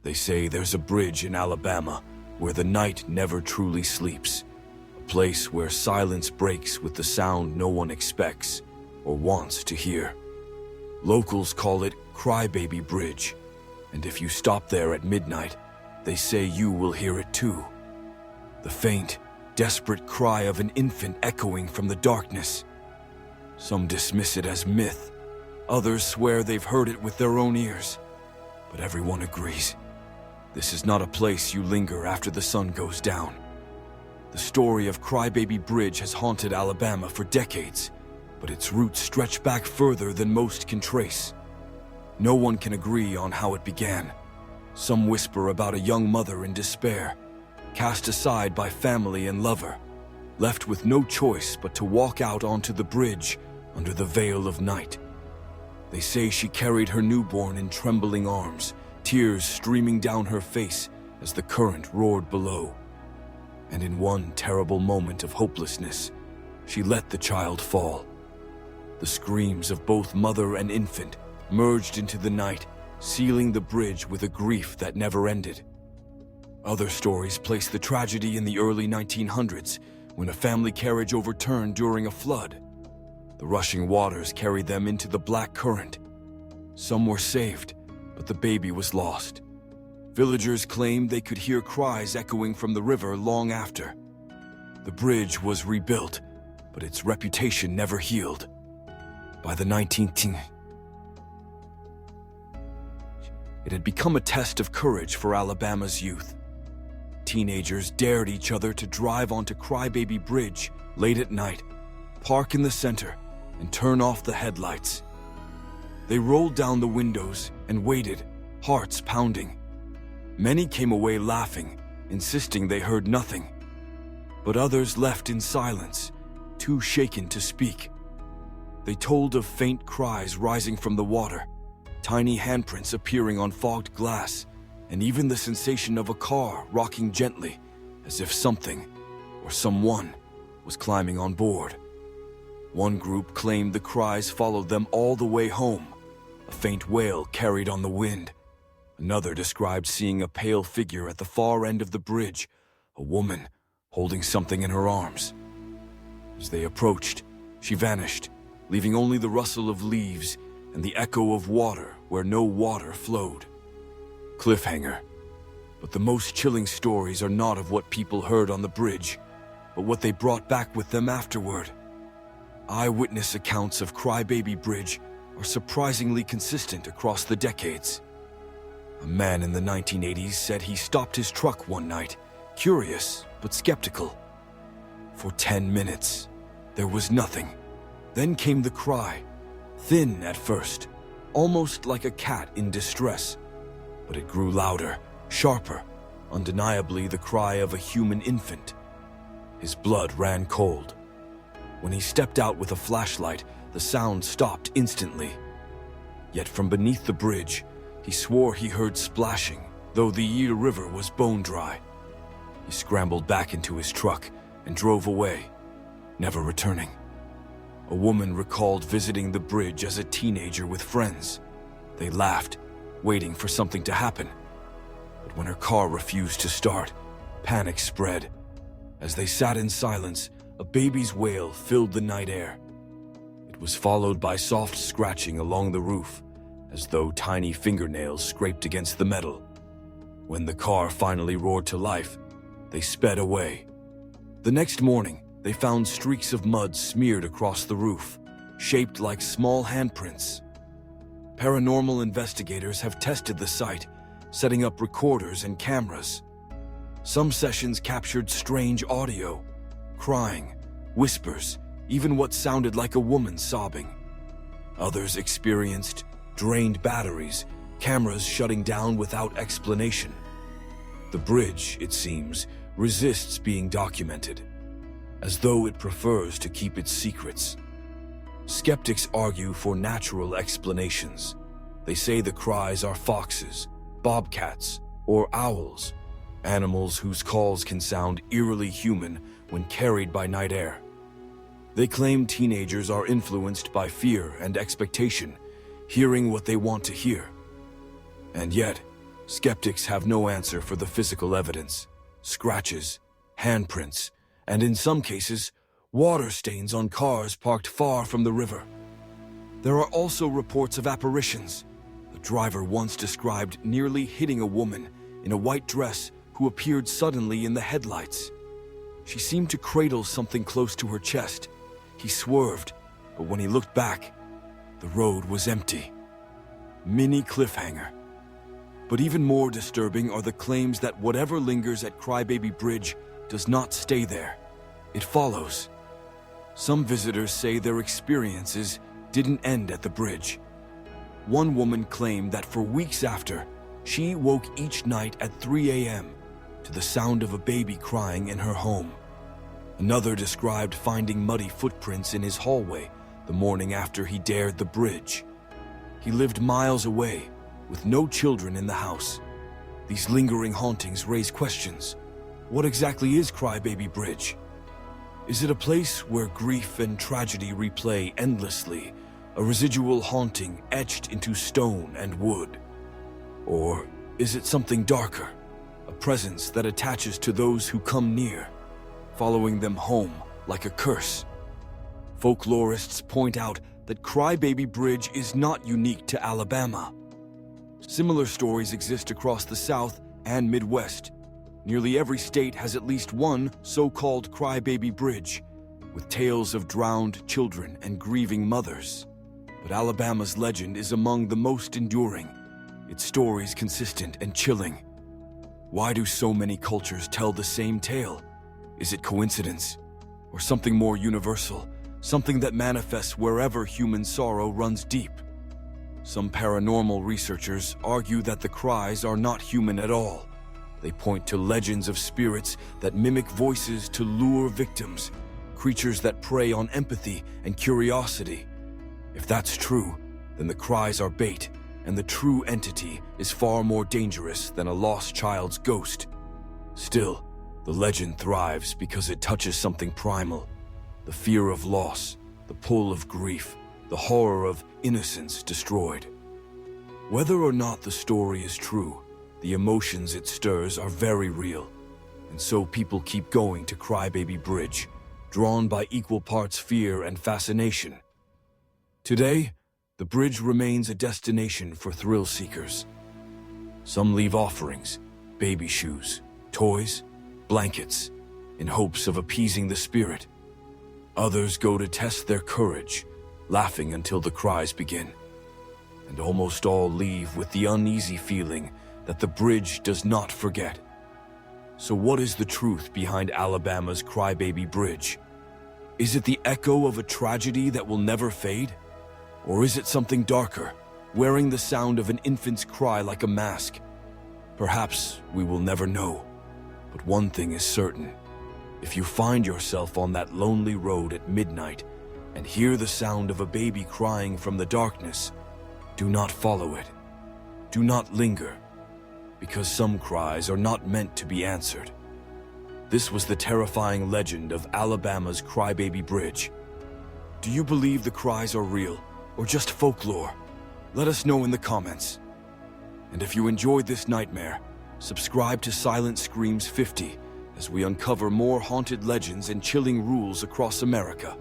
They say there's a bridge in Alabama where the night never truly sleeps, a place where silence breaks with the sound no one expects or wants to hear. Locals call it Crybaby Bridge, and if you stop there at midnight, they say you will hear it too. The faint, desperate cry of an infant echoing from the darkness. Some dismiss it as myth, others swear they've heard it with their own ears, but everyone agrees. This is not a place you linger after the sun goes down. The story of Crybaby Bridge has haunted Alabama for decades, but its roots stretch back further than most can trace. No one can agree on how it began. Some whisper about a young mother in despair, cast aside by family and lover, left with no choice but to walk out onto the bridge under the veil of night. They say she carried her newborn in trembling arms, tears streaming down her face as the current roared below. And in one terrible moment of hopelessness, she let the child fall. The screams of both mother and infant merged into the night, sealing the bridge with a grief that never ended. Other stories place the tragedy in the early 1900s, when a family carriage overturned during a flood. The rushing waters carried them into the black current. Some were saved, but the baby was lost. Villagers claimed they could hear cries echoing from the river long after. The bridge was rebuilt, but its reputation never healed. By the 19th, it had become a test of courage for Alabama's youth. Teenagers dared each other to drive onto Crybaby Bridge late at night, park in the center, and turn off the headlights. They rolled down the windows and waited, hearts pounding. Many came away laughing, insisting they heard nothing. But others left in silence, too shaken to speak. They told of faint cries rising from the water, tiny handprints appearing on fogged glass, and even the sensation of a car rocking gently, as if something or someone was climbing on board. One group claimed the cries followed them all the way home, a faint wail carried on the wind. Another described seeing a pale figure at the far end of the bridge, a woman holding something in her arms. As they approached, she vanished, leaving only the rustle of leaves and the echo of water where no water flowed. Cliffhanger. But the most chilling stories are not of what people heard on the bridge, but what they brought back with them afterward. Eyewitness accounts of Crybaby Bridge are surprisingly consistent across the decades. A man in the 1980s said he stopped his truck one night, curious but skeptical. For 10 minutes, there was nothing. Then came the cry, thin at first, almost like a cat in distress. But it grew louder, sharper, undeniably the cry of a human infant. His blood ran cold. When he stepped out with a flashlight, the sound stopped instantly. Yet from beneath the bridge, he swore he heard splashing, though the Eerie River was bone dry. He scrambled back into his truck and drove away, never returning. A woman recalled visiting the bridge as a teenager with friends. They laughed, waiting for something to happen. But when her car refused to start, panic spread. As they sat in silence, a baby's wail filled the night air. It was followed by soft scratching along the roof, as though tiny fingernails scraped against the metal. When the car finally roared to life, they sped away. The next morning, they found streaks of mud smeared across the roof, shaped like small handprints. Paranormal investigators have tested the site, setting up recorders and cameras. Some sessions captured strange audio, crying, whispers, even what sounded like a woman sobbing. Others experienced drained batteries, cameras shutting down without explanation. The bridge, it seems, resists being documented, as though it prefers to keep its secrets. Skeptics argue for natural explanations. They say the cries are foxes, bobcats, or owls, animals whose calls can sound eerily human when carried by night air. They claim teenagers are influenced by fear and expectation, hearing what they want to hear. And yet, Skeptics have no answer for the physical evidence: scratches, handprints, and in some cases, water stains on cars parked far from the river. There are also reports of apparitions. A driver once described nearly hitting a woman in a white dress who appeared suddenly in the headlights. She seemed to cradle something close to her chest. He swerved, but when he looked back, the road was empty. Mini cliffhanger. But even more disturbing are the claims that whatever lingers at Crybaby Bridge does not stay there. It follows. Some visitors say their experiences didn't end at the bridge. One woman claimed that for weeks after, she woke each night at 3 a.m. to the sound of a baby crying in her home. Another described finding muddy footprints in his hallway the morning after he dared the bridge. He lived miles away, with no children in the house. These lingering hauntings raise questions. What exactly is Crybaby Bridge? Is it a place where grief and tragedy replay endlessly, a residual haunting etched into stone and wood? Or is it something darker, a presence that attaches to those who come near, following them home like a curse? Folklorists point out that Crybaby Bridge is not unique to Alabama. Similar stories exist across the South and Midwest. Nearly every state has at least one so-called Crybaby Bridge, with tales of drowned children and grieving mothers. But Alabama's legend is among the most enduring, its stories consistent and chilling. Why do so many cultures tell the same tale? Is it coincidence? Or something more universal? Something that manifests wherever human sorrow runs deep? Some paranormal researchers argue that the cries are not human at all. They point to legends of spirits that mimic voices to lure victims, creatures that prey on empathy and curiosity. If that's true, then the cries are bait, and the true entity is far more dangerous than a lost child's ghost. Still, the legend thrives because it touches something primal: the fear of loss, the pull of grief, the horror of innocence destroyed. Whether or not the story is true, the emotions it stirs are very real, and so people keep going to Crybaby Bridge, drawn by equal parts fear and fascination. Today, the bridge remains a destination for thrill seekers. Some leave offerings, baby shoes, toys, blankets, in hopes of appeasing the spirit. Others go to test their courage, laughing until the cries begin. And almost all leave with the uneasy feeling that the bridge does not forget. So what is the truth behind Alabama's Crybaby Bridge? Is it the echo of a tragedy that will never fade? Or is it something darker, wearing the sound of an infant's cry like a mask? Perhaps we will never know. But one thing is certain: if you find yourself on that lonely road at midnight and hear the sound of a baby crying from the darkness, do not follow it. Do not linger, because some cries are not meant to be answered. This was the terrifying legend of Alabama's Crybaby Bridge. Do you believe the cries are real, or just folklore? Let us know in the comments. And if you enjoyed this nightmare, subscribe to Silent Screams 50 as we uncover more haunted legends and chilling rules across America.